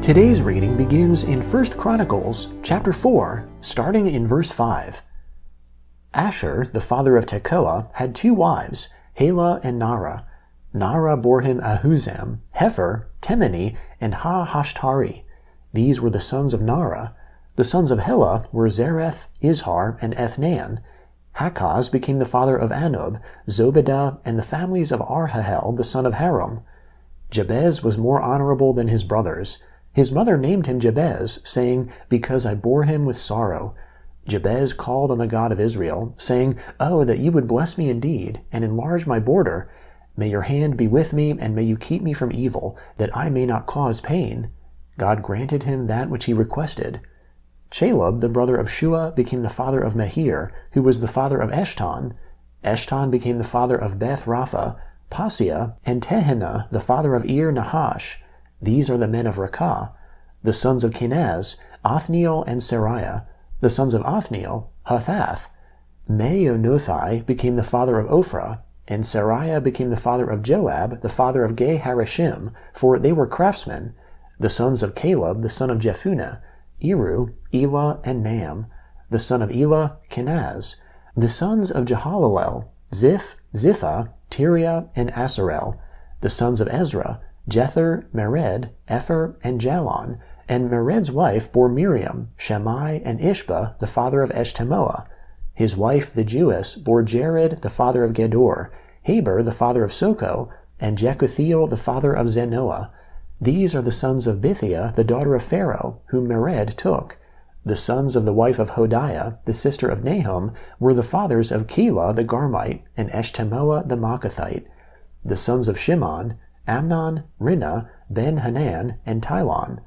Today's reading begins in 1 Chronicles chapter 4, starting in verse 5. Asher, the father of Tekoa, had 2 wives, Helah and Nara. Nara bore him Ahuzam, Hefer, Temeni, and Ha-Hashtari. These were the sons of Nara. The sons of Helah were Zereth, Izhar, and Ethnan. Hakaz became the father of Anub, Zobedah, and the families of Arhahel, the son of Harum. Jabez was more honorable than his brothers. His mother named him Jabez, saying, "Because I bore him with sorrow." Jabez called on the God of Israel, saying, "Oh, that you would bless me indeed, and enlarge my border. May your hand be with me, and may you keep me from evil, that I may not cause pain." God granted him that which he requested. Chalub, the brother of Shua, became the father of Mehir, who was the father of Eshton. Eshton became the father of Beth Rapha, Paseah, and Tehinnah, the father of Ir-Nahash. These are the men of Rakah. The sons of Kenaz, Othniel and Sariah. The sons of Othniel, Hathath. Meonothai became the father of Ophrah, and Sariah became the father of Joab, the father of Ge-Harashim, for they were craftsmen. The sons of Caleb, the son of Jephunneh, Eru, Elah, and Nam. The son of Elah, Kenaz. The sons of Jehalelel, Ziph, Ziphah, Tiria, and Asarel. The sons of Ezra, Jether, Mered, Epher, and Jalon, and Mered's wife bore Miriam, Shammai, and Ishba, the father of Eshtemoa. His wife, the Jewess, bore Jared, the father of Gedor, Heber, the father of Soko, and Jekuthiel, the father of Zenoah. These are the sons of Bithiah, the daughter of Pharaoh, whom Mered took. The sons of the wife of Hodiah, the sister of Nahum, were the fathers of Keilah the Garmite, and Eshtemoa the Maacathite. The sons of Shimon, Amnon, Rinnah, Ben-Hanan, and Tilon.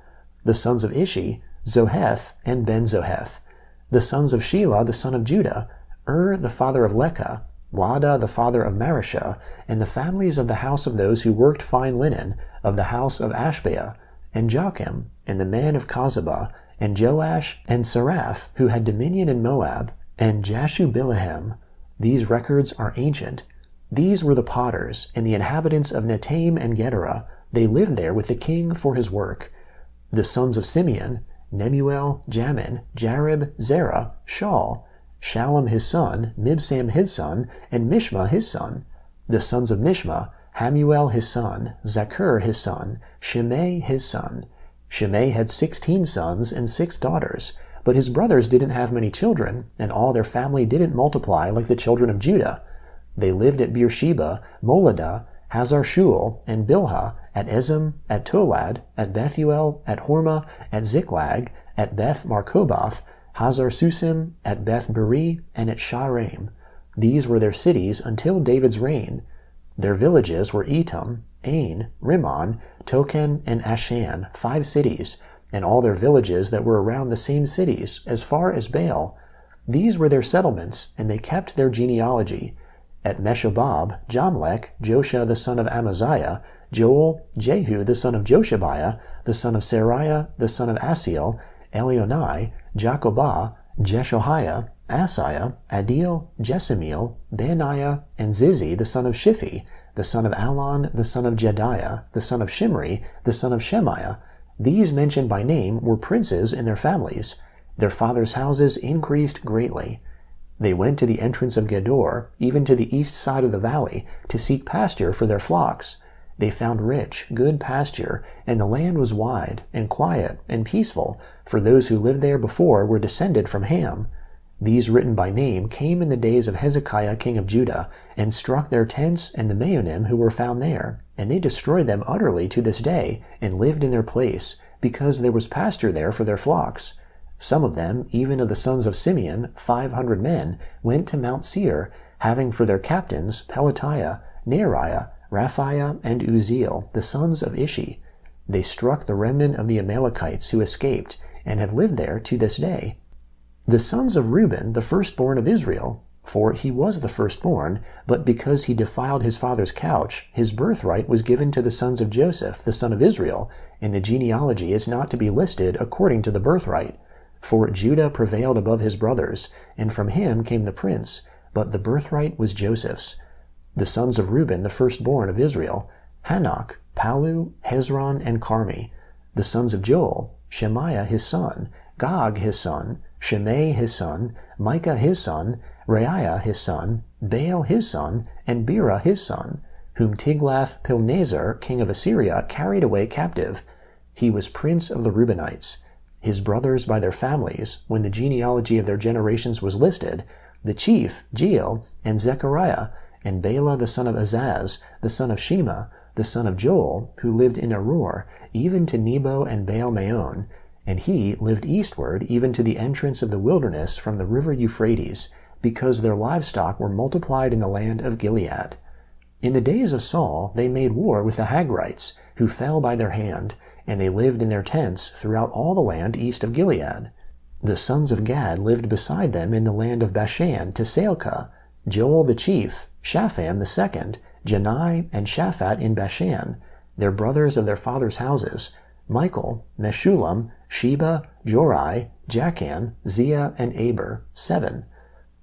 The sons of Ishi, Zoheth, and Ben-Zoheth. The sons of Shelah, the son of Judah, the father of Lekah, Lada, the father of Marishah, and the families of the house of those who worked fine linen, of the house of Ashbea, and Joachim, and the men of Kozabah, and Joash, and Seraph, who had dominion in Moab, and Jashubilehem. These records are ancient. These were the potters, and the inhabitants of Netaim and Gedera. They lived there with the king for his work. The sons of Simeon, Nemuel, Jamin, Jarib, Zerah, Shaul, Shallum his son, Mibsam his son, and Mishma his son. The sons of Mishma, Hamuel his son, Zakur his son, Shimei his son. Shimei had 16 sons and 6 daughters, but his brothers didn't have many children, and all their family didn't multiply like the children of Judah. They lived at Beersheba, Moladah, Hazar-Shual, and Bilhah, at Ezem, at Tolad, at Bethuel, at Hormah, at Ziklag, at Beth Markoboth, Hazar-Susim, at Beth-Beri, and at Shaaraim. These were their cities until David's reign. Their villages were Etam, Ain, Rimmon, Token, and Ashan, 5 cities, and all their villages that were around the same cities, as far as Baal. These were their settlements, and they kept their genealogy. At Meshobab, Jamlech, Joshua the son of Amaziah, Joel, Jehu the son of Joshabiah, the son of Sariah, the son of Asiel, Elionai, Jacobah, Jeshohiah, Asaiah, Adil, Jesemiel, Benaiah, and Zizi the son of Shiphi, the son of Alon, the son of Jediah, the son of Shimri, the son of Shemaiah. These mentioned by name were princes in their families. Their fathers' houses increased greatly. They went to the entrance of Gedor, even to the east side of the valley, to seek pasture for their flocks. They found rich, good pasture, and the land was wide, and quiet, and peaceful, for those who lived there before were descended from Ham. These written by name came in the days of Hezekiah king of Judah, and struck their tents and the Maonim who were found there, and they destroyed them utterly to this day, and lived in their place, because there was pasture there for their flocks. Some of them, even of the sons of Simeon, 500 men, went to Mount Seir, having for their captains Pelatiah, Neariah, Raphiah, and Uzziel, the sons of Ishi. They struck the remnant of the Amalekites who escaped, and have lived there to this day. The sons of Reuben, the firstborn of Israel, For he was the firstborn, but because he defiled his father's couch, his birthright was given to the sons of Joseph, the son of Israel, and the genealogy is not to be listed according to the birthright. For Judah prevailed above his brothers, and from him came the prince, but the birthright was Joseph's. The sons of Reuben, the firstborn of Israel, Hanok, Palu, Hezron, and Carmi. The sons of Joel, Shemaiah his son, Gog his son, Shimei his son, Micah his son, Reiah his son, Baal his son, and Bera his son, whom Tiglath-Pilneser, king of Assyria, carried away captive. He was prince of the Reubenites. His brothers by their families, when the genealogy of their generations was listed, the chief, Jeiel, and Zechariah, and Bela the son of Azaz, the son of Shema, the son of Joel, who lived in Aror, even to Nebo and Baal-Meon, and he lived eastward even to the entrance of the wilderness from the river Euphrates, because their livestock were multiplied in the land of Gilead. In the days of Saul they made war with the Hagrites, who fell by their hand, and they lived in their tents throughout all the land east of Gilead. The sons of Gad lived beside them in the land of Bashan to Salcah, Joel the chief, Shapham the second, Janai and Shaphat in Bashan, their brothers of their fathers' houses, Michael, Meshullam, Sheba, Jorai, Jachan, Zia, and Aber, 7.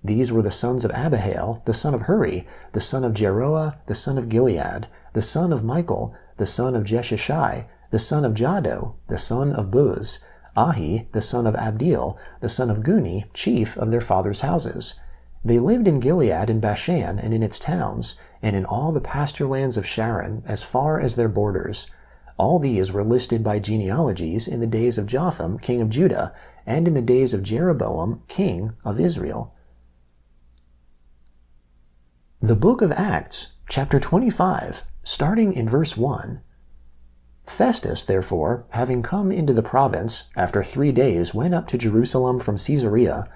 These were the sons of Abihail, the son of Huri, the son of Jeroah, the son of Gilead, the son of Michael, the son of Jeshishai, the son of Jado, the son of Buz, Ahi, the son of Abdiel, the son of Guni, chief of their fathers' houses. They lived in Gilead and Bashan and in its towns, and in all the pasture lands of Sharon, as far as their borders. All these were listed by genealogies in the days of Jotham, king of Judah, and in the days of Jeroboam, king of Israel. The Book of Acts, chapter 25, starting in verse 1. Festus, therefore, having come into the province, after 3 days went up to Jerusalem from Caesarea.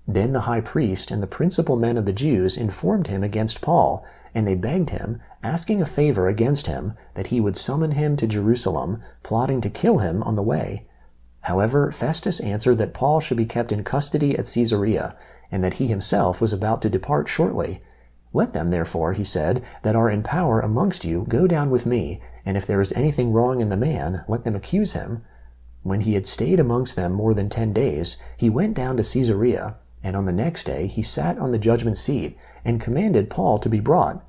Then the high priest and the principal men of the Jews informed him against Paul, and they begged him, asking a favor against him, that he would summon him to Jerusalem, plotting to kill him on the way. However, Festus answered that Paul should be kept in custody at Caesarea, and that he himself was about to depart shortly. Let them, therefore, he said, that are in power amongst you go down with me, and if there is anything wrong in the man, let them accuse him. When he had stayed amongst them more than 10 days, he went down to Caesarea, and on the next day he sat on the judgment seat, and commanded Paul to be brought.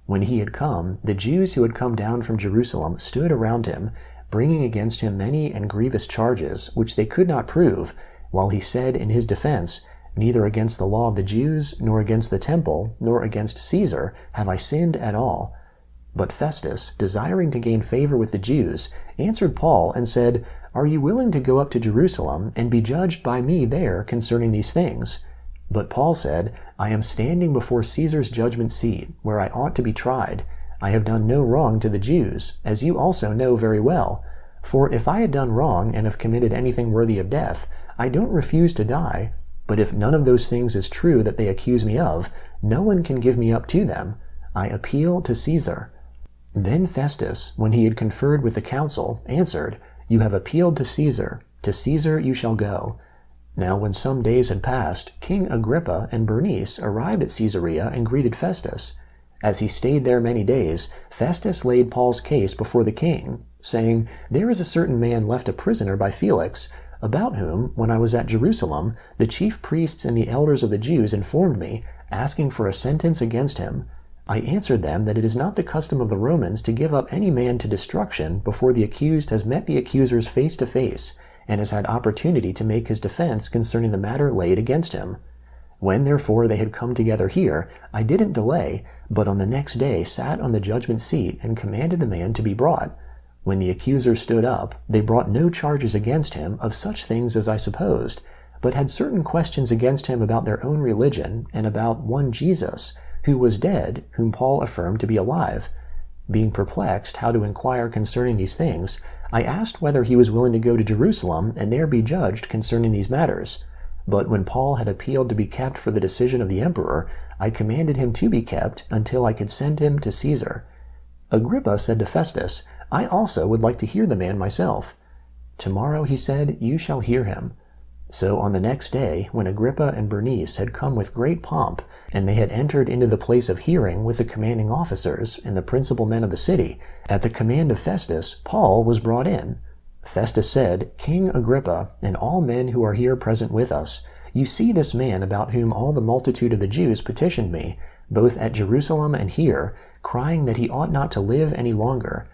When he had come, the Jews who had come down from Jerusalem stood around him, bringing against him many and grievous charges, which they could not prove, while he said in his defense, Neither against the law of the Jews, nor against the temple, nor against Caesar have I sinned at all. But Festus, desiring to gain favor with the Jews, answered Paul and said, Are you willing to go up to Jerusalem and be judged by me there concerning these things? But Paul said, I am standing before Caesar's judgment seat, where I ought to be tried. I have done no wrong to the Jews, as you also know very well. For if I had done wrong and have committed anything worthy of death, I don't refuse to die. But if none of those things is true that they accuse me of, no one can give me up to them. I appeal to Caesar. Then Festus, when he had conferred with the council, answered, You have appealed to Caesar you shall go. Now when some days had passed, King Agrippa and Bernice arrived at Caesarea and greeted Festus. As he stayed there many days, Festus laid Paul's case before the king, saying, There is a certain man left a prisoner by Felix, about whom, when I was at Jerusalem, the chief priests and the elders of the Jews informed me, asking for a sentence against him. I answered them that it is not the custom of the Romans to give up any man to destruction before the accused has met the accusers face to face, and has had opportunity to make his defense concerning the matter laid against him. When therefore they had come together here, I didn't delay, but on the next day sat on the judgment seat and commanded the man to be brought. When the accusers stood up, they brought no charges against him of such things as I supposed, but had certain questions against him about their own religion and about one Jesus, who was dead, whom Paul affirmed to be alive. Being perplexed how to inquire concerning these things, I asked whether he was willing to go to Jerusalem and there be judged concerning these matters. But when Paul had appealed to be kept for the decision of the emperor, I commanded him to be kept until I could send him to Caesar. Agrippa said to Festus, I also would like to hear the man myself. Tomorrow, he said, you shall hear him. So on the next day, when Agrippa and Bernice had come with great pomp, and they had entered into the place of hearing with the commanding officers and the principal men of the city, at the command of Festus, Paul was brought in. Festus said, King Agrippa, and all men who are here present with us, you see this man about whom all the multitude of the Jews petitioned me, both at Jerusalem and here, crying that he ought not to live any longer.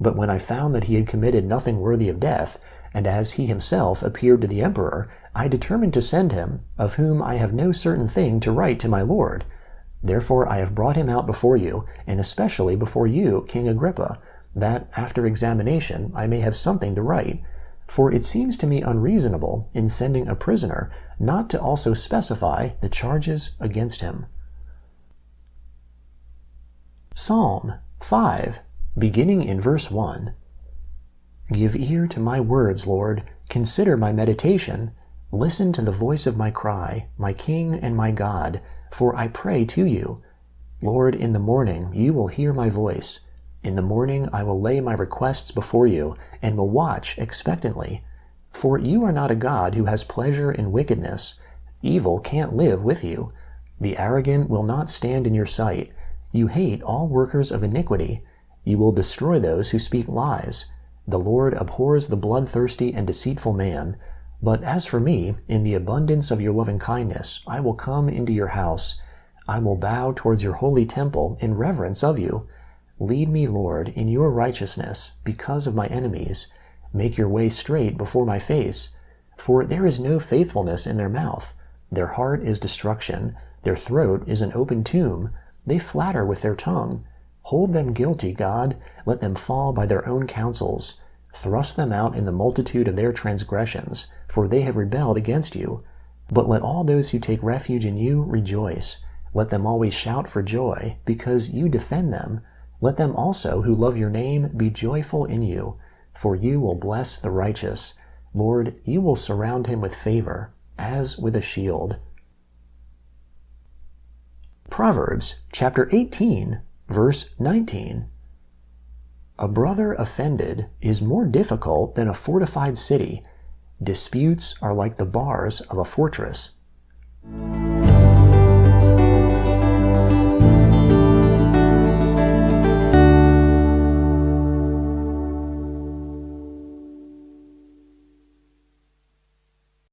But when I found that he had committed nothing worthy of death, and as he himself appeared to the emperor, I determined to send him, of whom I have no certain thing to write to my lord. Therefore I have brought him out before you, and especially before you, King Agrippa, that, after examination, I may have something to write. For it seems to me unreasonable, in sending a prisoner, not to also specify the charges against him. Psalm 5, beginning in verse 1. Give ear to my words, Lord. Consider my meditation. Listen to the voice of my cry, my King and my God, for I pray to you. Lord, in the morning you will hear my voice. In the morning I will lay my requests before you, and will watch expectantly. For you are not a God who has pleasure in wickedness. Evil can't live with you. The arrogant will not stand in your sight. You hate all workers of iniquity. You will destroy those who speak lies. The Lord abhors the bloodthirsty and deceitful man. But as for me, in the abundance of your loving kindness, I will come into your house. I will bow towards your holy temple in reverence of you. Lead me, Lord, in your righteousness, because of my enemies. Make your way straight before my face. For there is no faithfulness in their mouth. Their heart is destruction. Their throat is an open tomb. They flatter with their tongue. Hold them guilty, God. Let them fall by their own counsels. Thrust them out in the multitude of their transgressions, for they have rebelled against you. But let all those who take refuge in you rejoice. Let them always shout for joy, because you defend them. Let them also who love your name be joyful in you, for you will bless the righteous. Lord, you will surround him with favor, as with a shield. Proverbs chapter 18, verse 19. A brother offended is more difficult than a fortified city. Disputes are like the bars of a fortress.